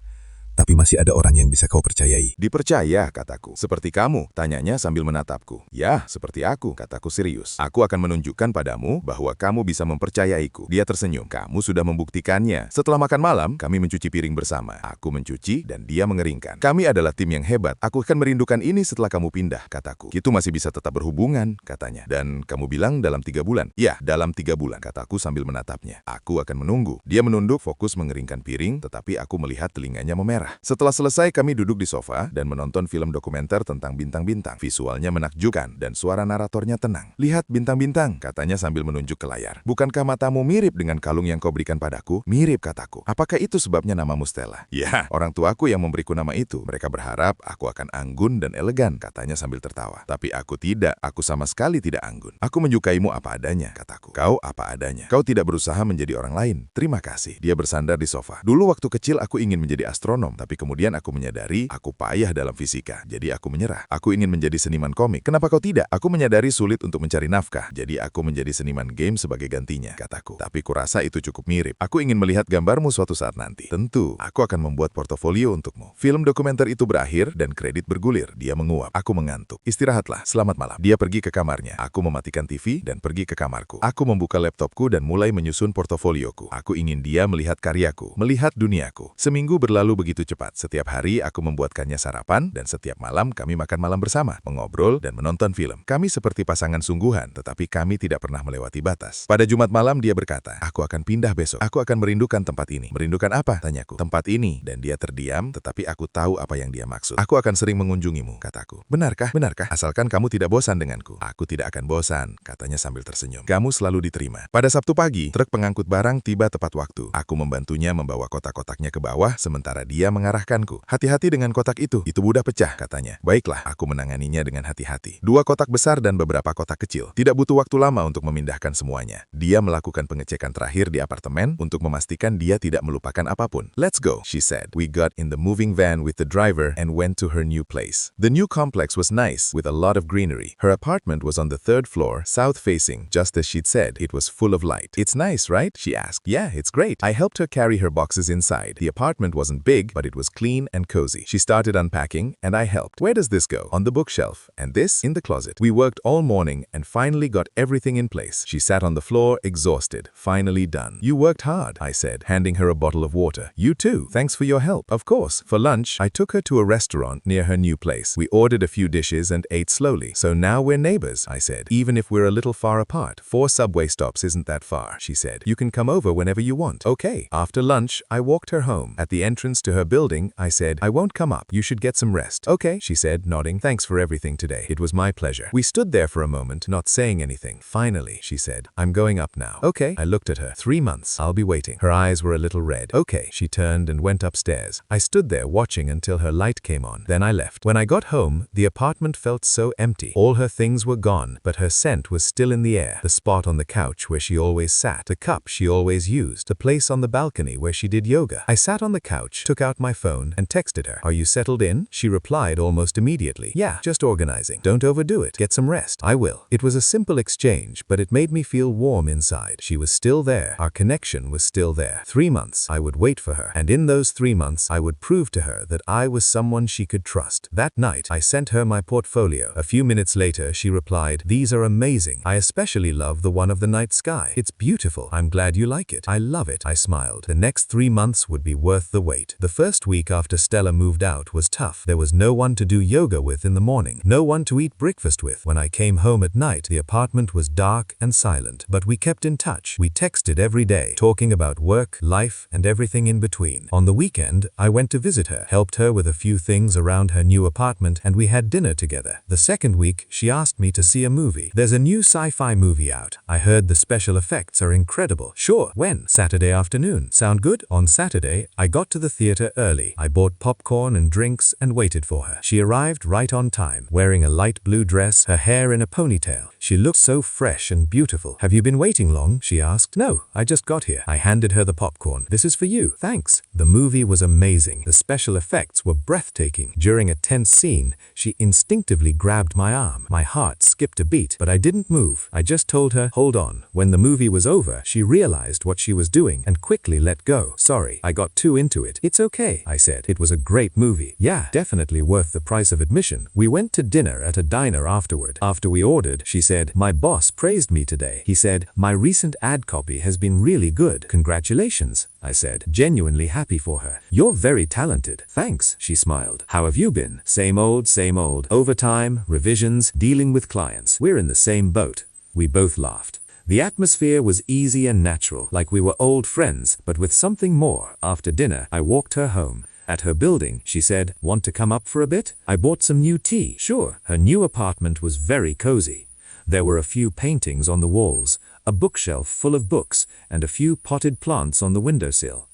tapi masih ada orang yang bisa kau percayai. Dipercaya, kataku. Seperti kamu, tanyanya sambil menatapku. Ya, seperti aku, kataku serius. Aku akan menunjukkan padamu bahwa kamu bisa mempercayaiku. Dia tersenyum. Kamu sudah membuktikannya. Setelah makan malam, kami mencuci piring bersama. Aku mencuci dan dia mengeringkan. Kami adalah tim yang hebat. Aku akan merindukan ini setelah kamu pindah, kataku. Itu masih bisa tetap berhubungan, katanya. Dan kamu bilang dalam 3 bulan? Ya, dalam 3 bulan, kataku sambil menatapnya. Aku akan menunggu. Dia menunduk, fokus mengeringkan piring, tetapi aku melihat telinganya memerah. Setelah selesai, kami duduk di sofa dan menonton film dokumenter tentang bintang-bintang. Visualnya menakjubkan dan suara naratornya tenang. Lihat bintang-bintang, katanya sambil menunjuk ke layar. Bukankah matamu mirip dengan kalung yang kau berikan padaku? Mirip, kataku. Apakah itu sebabnya namamu Stella? Ya, orang tuaku yang memberiku nama itu. Mereka berharap aku akan anggun dan elegan, katanya sambil tertawa. Tapi aku tidak. Aku sama sekali tidak anggun. Aku menyukaimu apa adanya, kataku. Kau apa adanya. Kau tidak berusaha menjadi orang lain. Terima kasih. Dia bersandar di sofa. Dulu waktu kecil aku ingin menjadi astronom. Tapi kemudian aku menyadari aku payah dalam fisika, jadi aku menyerah. Aku ingin menjadi seniman komik. Kenapa kau tidak? Aku menyadari sulit untuk mencari nafkah, jadi aku menjadi seniman game sebagai gantinya, kataku. Tapi kurasa itu cukup mirip. Aku ingin melihat gambarmu suatu saat nanti. Tentu, aku akan membuat portofolio untukmu. Film dokumenter itu berakhir dan kredit bergulir. Dia menguap. Aku mengantuk. Istirahatlah. Selamat malam. Dia pergi ke kamarnya. Aku mematikan TV dan pergi ke kamarku. Aku membuka laptopku dan mulai menyusun portofolioku. Aku ingin dia melihat karyaku, melihat duniaku. Seminggu berlalu begitu cepat. Setiap hari aku membuatkannya sarapan dan setiap malam kami makan malam bersama, mengobrol dan menonton film. Kami seperti pasangan sungguhan, tetapi kami tidak pernah melewati batas. Pada Jumat malam dia berkata, aku akan pindah besok. Aku akan merindukan tempat ini. Merindukan apa? Tanyaku. Tempat ini. Dan dia terdiam, tetapi aku tahu apa yang dia maksud. Aku akan sering mengunjungimu, kataku. Benarkah? Benarkah? Asalkan kamu tidak bosan denganku. Aku tidak akan bosan, katanya sambil tersenyum. Kamu selalu diterima. Pada Sabtu pagi, truk pengangkut barang tiba tepat waktu. Aku membantunya membawa kotak-kotaknya ke bawah, sementara dia mengarahkanku. Hati-hati dengan kotak itu mudah pecah, katanya. Baiklah, aku menanganinya dengan hati-hati. 2 kotak besar dan beberapa kotak kecil. Tidak butuh waktu lama untuk memindahkan semuanya. Dia melakukan pengecekan terakhir di apartemen untuk memastikan dia tidak melupakan apapun. Let's go, she said. We got in the moving van with the driver and went to her new place. The new complex was nice, with a lot of greenery. Her apartment was on the 3rd floor, south-facing, just as she'd said. It was full of light. It's nice, right? She asked. Yeah, it's great. I helped her carry her boxes inside. The apartment wasn't big, but it was clean and cozy. She started unpacking, and I helped. Where does this go? On the bookshelf. And this? In the closet. We worked all morning and finally got everything in place. She sat on the floor, exhausted. Finally done. You worked hard, I said, handing her a bottle of water. You too. Thanks for your help. Of course. For lunch, I took her to a restaurant near her new place. We ordered a few dishes and ate slowly. So now we're neighbors, I said. Even if we're a little far apart. 4 subway stops isn't that far, she said. You can come over whenever you want. Okay. After lunch, I walked her home. At the entrance to her building, I said, I won't come up. You should get some rest. Okay, she said, nodding. Thanks for everything today. It was my pleasure. We stood there for a moment, not saying anything. Finally, she said, I'm going up now. Okay. I looked at her. 3 months. I'll be waiting. Her eyes were a little red. Okay. She turned and went upstairs. I stood there watching until her light came on. Then I left. When I got home, the apartment felt so empty. All her things were gone, but her scent was still in the air. The spot on the couch where she always sat. The cup she always used. The place on the balcony where she did yoga. I sat on the couch, took out my phone, and texted her. Are you settled in? She replied almost immediately. Yeah, just organizing. Don't overdo it. Get some rest. I will. It was a simple exchange, but it made me feel warm inside. She was still there. Our connection was still there. 3 months, I would wait for her. And in those 3 months, I would prove to her that I was someone she could trust. That night, I sent her my portfolio. A few minutes later, she replied, these are amazing. I especially love the one of the night sky. It's beautiful. I'm glad you like it. I love it. I smiled. The next 3 months would be worth the wait. The first week after Stella moved out was tough. There was no one to do yoga with in the morning. No one to eat breakfast with. When I came home at night, the apartment was dark and silent. But we kept in touch. We texted every day, talking about work, life, and everything in between. On the weekend, I went to visit her, helped her with a few things around her new apartment, and we had dinner together. The second week, she asked me to see a movie. There's a new sci-fi movie out. I heard the special effects are incredible. Sure. When? Saturday afternoon. Sound good? On Saturday, I got to the theater early. I bought popcorn and drinks and waited for her. She arrived right on time, wearing a light blue dress, her hair in a ponytail. She looked so fresh and beautiful. Have you been waiting long? She asked. No, I just got here. I handed her the popcorn. This is for you. Thanks. The movie was amazing. The special effects were breathtaking. During a tense scene, she instinctively grabbed my arm. My heart skipped a beat, but I didn't move. I just told her, hold on. When the movie was over, she realized what she was doing and quickly let go. Sorry, I got too into it. It's okay. okay, I said. It was a great movie. Yeah, definitely worth the price of admission. We went to dinner at a diner afterward. After we ordered, she said, my boss praised me today. He said, my recent ad copy has been really good. Congratulations, I said, genuinely happy for her. You're very talented. Thanks, she smiled. How have you been? Same old, same old. Overtime, revisions, dealing with clients. We're in the same boat. We both laughed. The atmosphere was easy and natural, like we were old friends, but with something more. After dinner, I walked her home. At her building, she said, want to come up for a bit? I bought some new tea. Sure. Her new apartment was very cozy. There were a few paintings on the walls, a bookshelf full of books, and a few potted plants on the windowsill.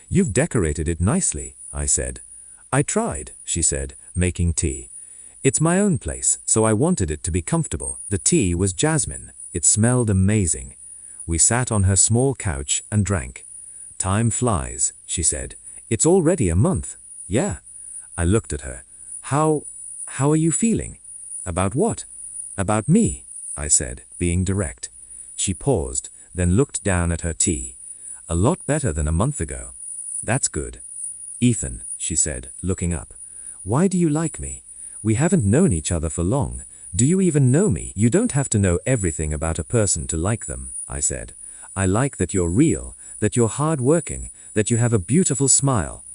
You've decorated it nicely, I said. I tried, she said, making tea. It's my own place, so I wanted it to be comfortable. The tea was jasmine. It smelled amazing. We sat on her small couch and drank. Time flies, she said. It's already a month. Yeah. I looked at her. How are you feeling? About what? About me, I said, being direct. She paused, then looked down at her tea. A lot better than a month ago. That's good. Ethan, she said, looking up. Why do you like me? We haven't known each other for long. Do you even know me? You don't have to know everything about a person to like them, I said. I like that you're real, that you're hardworking, that you have a beautiful smile.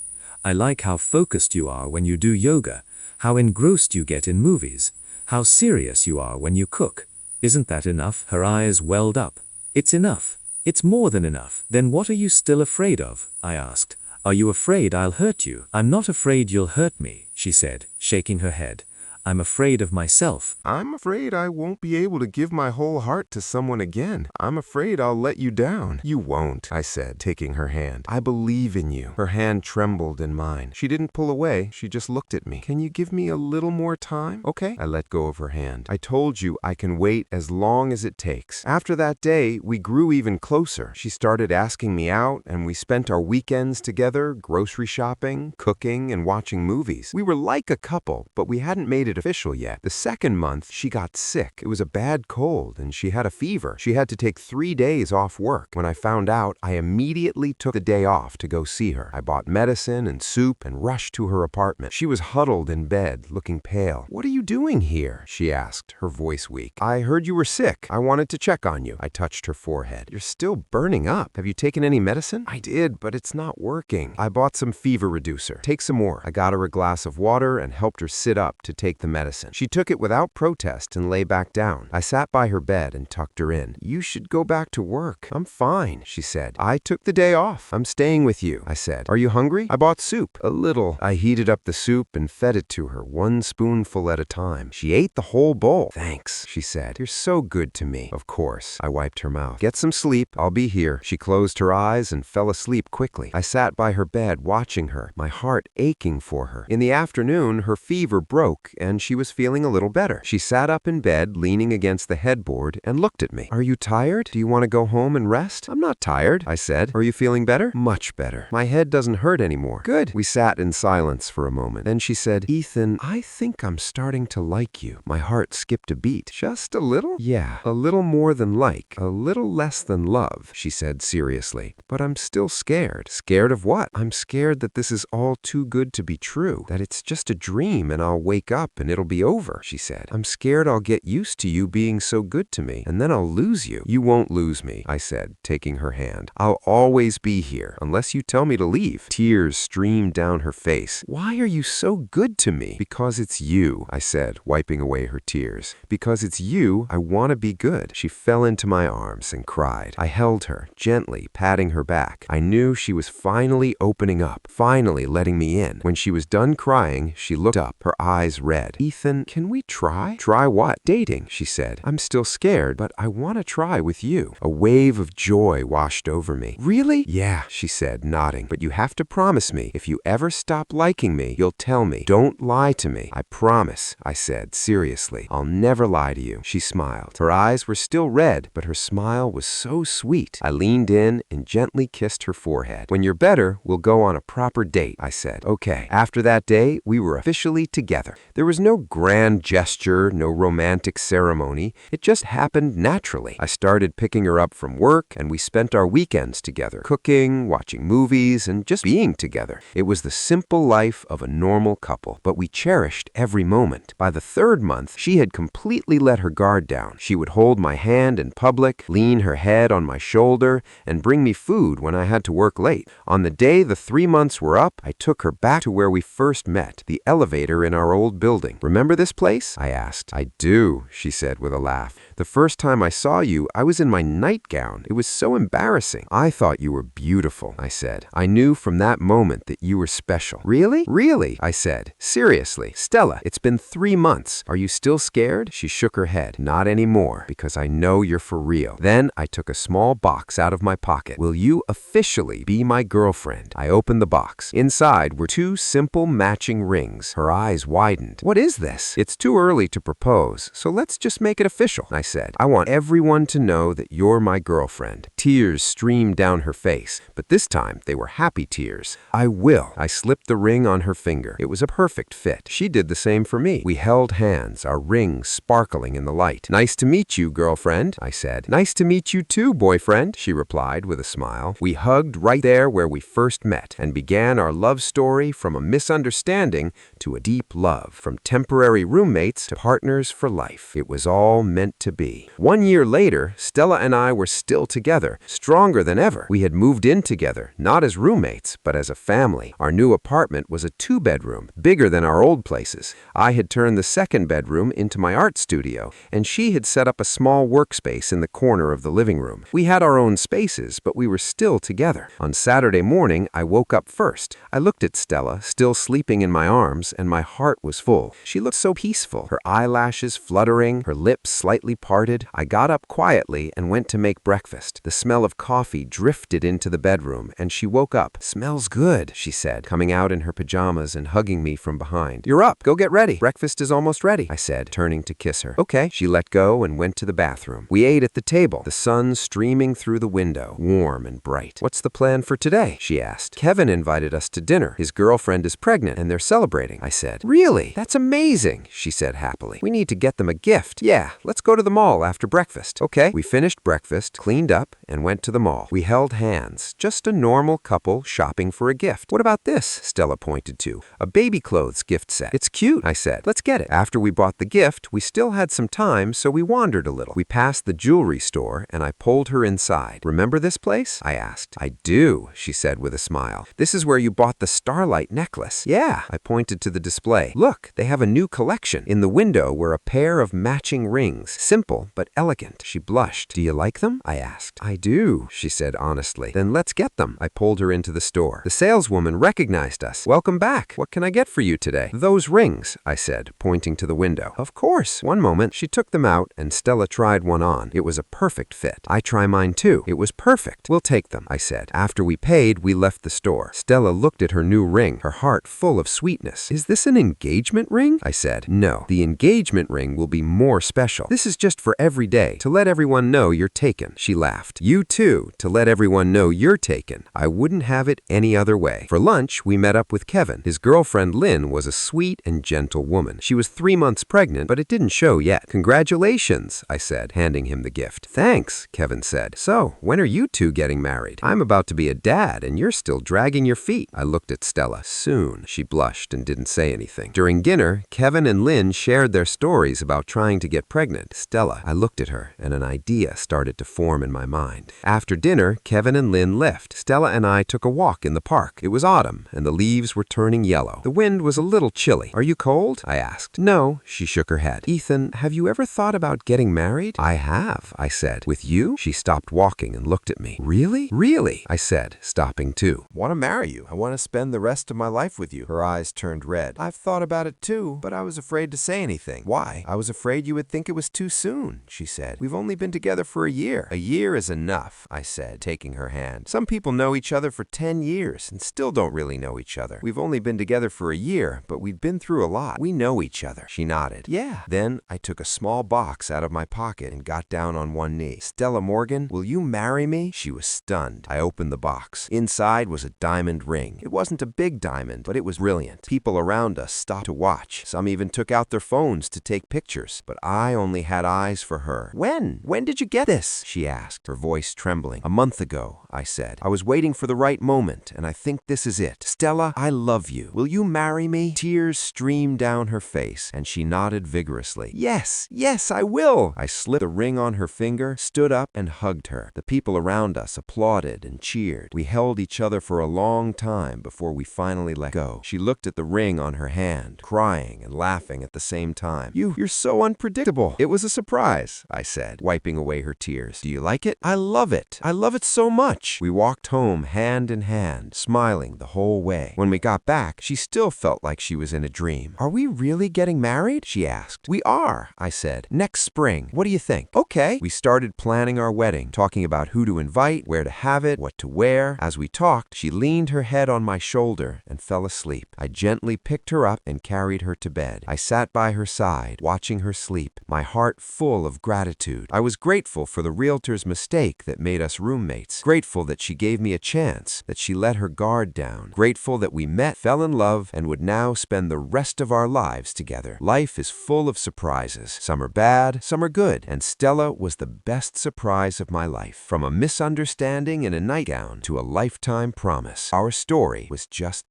I like how focused you are when you do yoga, how engrossed you get in movies, how serious you are when you cook. Isn't that enough? Her eyes welled up. It's enough. It's more than enough. Then what are you still afraid of? I asked. Are you afraid I'll hurt you? I'm not afraid you'll hurt me, she said, shaking her head. I'm afraid of myself. I'm afraid I won't be able to give my whole heart to someone again. I'm afraid I'll let you down. You won't, I said, taking her hand. I believe in you. Her hand trembled in mine. She didn't pull away. She just looked at me. Can you give me a little more time? Okay. I let go of her hand. I told you I can wait as long as it takes. After that day, we grew even closer. She started asking me out, and we spent our weekends together, grocery shopping, cooking, and watching movies. We were like a couple, but we hadn't made it official yet. The second month, she got sick. It was a bad cold, and she had a fever. She had to take 3 days off work. When I found out, I immediately took the day off to go see her. I bought medicine and soup and rushed to her apartment. She was huddled in bed, looking pale. What are you doing here? She asked, her voice weak. I heard you were sick. I wanted to check on you. I touched her forehead. You're still burning up. Have you taken any medicine? I did, but it's not working. I bought some fever reducer. Take some more. I got her a glass of water and helped her sit up to take the medicine. She took it without protest and lay back down. I sat by her bed and tucked her in. You should go back to work. I'm fine, she said. I took the day off. I'm staying with you, I said. Are you hungry? I bought soup. A little. I heated up the soup and fed it to her, 1 spoonful at a time. She ate the whole bowl. Thanks, she said. You're so good to me. Of course. I wiped her mouth. Get some sleep. I'll be here. She closed her eyes and fell asleep quickly. I sat by her bed watching her, my heart aching for her. In the afternoon, her fever broke and she was feeling a little better. She sat up in bed, leaning against the headboard, and looked at me. Are you tired? Do you want to go home and rest? I'm not tired, I said. Are you feeling better? Much better. My head doesn't hurt anymore. Good. We sat in silence for a moment. Then she said, Ethan, I think I'm starting to like you. My heart skipped a beat. Just a little? Yeah, a little more than like, a little less than love, she said seriously. But I'm still scared. Scared of what? I'm scared that this is all too good to be true, that it's just a dream and I'll wake up and it'll be over, she said. I'm scared I'll get used to you being so good to me, and then I'll lose you. You won't lose me, I said, taking her hand. I'll always be here, unless you tell me to leave. Tears streamed down her face. Why are you so good to me? Because it's you, I said, wiping away her tears. Because it's you, I want to be good. She fell into my arms and cried. I held her, gently patting her back. I knew she was finally opening up, finally letting me in. When she was done crying, she looked up, her eyes red. Ethan, can we try? Try what? Dating, she said. I'm still scared, but I want to try with you. A wave of joy washed over me. Really? Yeah, she said, nodding. But you have to promise me, if you ever stop liking me, you'll tell me. Don't lie to me. I promise, I said, seriously. I'll never lie to you. She smiled. Her eyes were still red, but her smile was so sweet. I leaned in and gently kissed her forehead. When you're better, we'll go on a proper date, I said. Okay. After that day, we were officially together. There was no grand gesture, no romantic ceremony. It just happened naturally. I started picking her up from work, and we spent our weekends together, cooking, watching movies, and just being together. It was the simple life of a normal couple, but we cherished every moment. By the third month, she had completely let her guard down. She would hold my hand in public, lean her head on my shoulder, and bring me food when I had to work late. On the day the 3 months were up, I took her back to where we first met, the elevator in our old building. Remember this place? I asked. I do, she said with a laugh. The first time I saw you, I was in my nightgown. It was so embarrassing. I thought you were beautiful, I said. I knew from that moment that you were special. Really? Really, I said. Seriously. Stella, it's been 3 months. Are you still scared? She shook her head. Not anymore, because I know you're for real. Then I took a small box out of my pocket. Will you officially be my girlfriend? I opened the box. Inside were 2 simple matching rings. Her eyes widened. What is this? It's too early to propose, so let's just make it official, I said. I want everyone to know that you're my girlfriend. Tears streamed down her face, but this time they were happy tears. I will. I slipped the ring on her finger. It was a perfect fit. She did the same for me. We held hands, our rings sparkling in the light. Nice to meet you, girlfriend, I said. Nice to meet you too, boyfriend, she replied with a smile. We hugged right there where we first met and began our love story from a misunderstanding to a deep love, from temporary roommates to partners for life. It was all meant to be. 1 year later, Stella and I were still together, stronger than ever. We had moved in together, not as roommates, but as a family. Our new apartment was a 2-bedroom, bigger than our old places. I had turned the 2nd bedroom into my art studio, and she had set up a small workspace in the corner of the living room. We had our own spaces, but we were still together. On Saturday morning, I woke up first. I looked at Stella, still sleeping in my arms, and my heart was full. She looked so peaceful, her eyelashes fluttering, her lips slightly parted. I got up quietly and went to make breakfast. The smell of coffee drifted into the bedroom, and she woke up. Smells good, she said, coming out in her pajamas and hugging me from behind. You're up. Go get ready. Breakfast is almost ready, I said, turning to kiss her. Okay. She let go and went to the bathroom. We ate at the table, the sun streaming through the window, warm and bright. What's the plan for today? She asked. Kevin invited us to dinner. His girlfriend is pregnant, and they're celebrating, I said. Really? That's amazing, she said happily. We need to get them a gift. Yeah, let's go to the mall after breakfast. Okay. We finished breakfast, cleaned up, and went to the mall. We held hands, just a normal couple shopping for a gift. What about this? Stella pointed to. A baby clothes gift set. It's cute, I said. Let's get it. After we bought the gift, we still had some time, so we wandered a little. We passed the jewelry store, and I pulled her inside. Remember this place? I asked. I do, she said with a smile. This is where you bought the starlight necklace. Yeah, I pointed to the display. Look, they have a new collection. In the window were a pair of matching rings. Simple, but elegant. She blushed. Do you like them? I asked. I do, she said honestly. Then let's get them. I pulled her into the store. The saleswoman recognized us. Welcome back. What can I get for you today? Those rings, I said, pointing to the window. Of course. One moment. She took them out, and Stella tried one on. It was a perfect fit. I try mine too. It was perfect. We'll take them, I said. After we paid, we left the store. Stella looked at her new ring, her heart full of sweetness. Is this an engagement ring? I said. No. The engagement ring will be more special. This is just for every day, to let everyone know you're taken. She laughed. You too, to let everyone know you're taken. I wouldn't have it any other way. For lunch, we met up with Kevin. His girlfriend Lynn was a sweet and gentle woman. She was 3 months pregnant, but it didn't show yet. Congratulations, I said, handing him the gift. Thanks, Kevin said. So, when are you two getting married? I'm about to be a dad, and you're still dragging your feet. I looked at Stella. Soon. She blushed and didn't say anything. During dinner, Kevin and Lynn shared their stories about trying to get pregnant. Stella. I looked at her, and an idea started to form in my mind. After dinner, Kevin and Lynn left. Stella and I took a walk in the park. It was autumn, and the leaves were turning yellow. The wind was a little chilly. Are you cold? I asked. No, she shook her head. Ethan, have you ever thought about getting married? I have, I said. With you? She stopped walking and looked at me. Really? Really? I said, stopping too. Want to marry you. I want to spend the rest of my life with you. Her eyes turned red. I've thought about it too, but I was afraid to say anything. Why? I was afraid you would think it was too soon, she said. We've only been together for a year. A year is enough, I said, taking her hand. Some people know each other for 10 years and still don't really know each other. We've only been together for a year, but we've been through a lot. We know each other. She nodded. Yeah. Then I took a small box out of my pocket and got down on one knee. Stella Morgan, will you marry me? She was stunned. I opened the box. Inside was a diamond ring. It wasn't a big diamond, but it was brilliant. People around us stopped to watch. watch. Some even took out their phones to take pictures, but I only had eyes for her. When did you get this? She asked, her voice trembling. A month ago, I said. I was waiting for the right moment, and I think this is it. Stella, I love you. Will you marry me? Tears streamed down her face, and she nodded vigorously. Yes, I will. I slipped the ring on her finger, stood up, and hugged her. The people around us applauded and cheered. We held each other for a long time before we finally let go. She looked at the ring on her hand, crying and laughing at the same time. You're so unpredictable. It was a surprise, I said, wiping away her tears. Do you like it? I love it. I love it so much. We walked home hand in hand, smiling the whole way. When we got back, she still felt like she was in a dream. Are we really getting married? She asked. We are, I said. Next spring. What do you think? Okay. We started planning our wedding, talking about who to invite, where to have it, what to wear. As we talked, she leaned her head on my shoulder and fell asleep. I gently picked her up and carried her to bed. I sat by her side, watching her sleep, my heart full of gratitude. I was grateful for the realtor's mistake that made us roommates, grateful that she gave me a chance, that she let her guard down, grateful that we met, fell in love, and would now spend the rest of our lives together. Life is full of surprises. Some are bad, some are good, and Stella was the best surprise of my life. From a misunderstanding in a nightgown to a lifetime promise, our story was just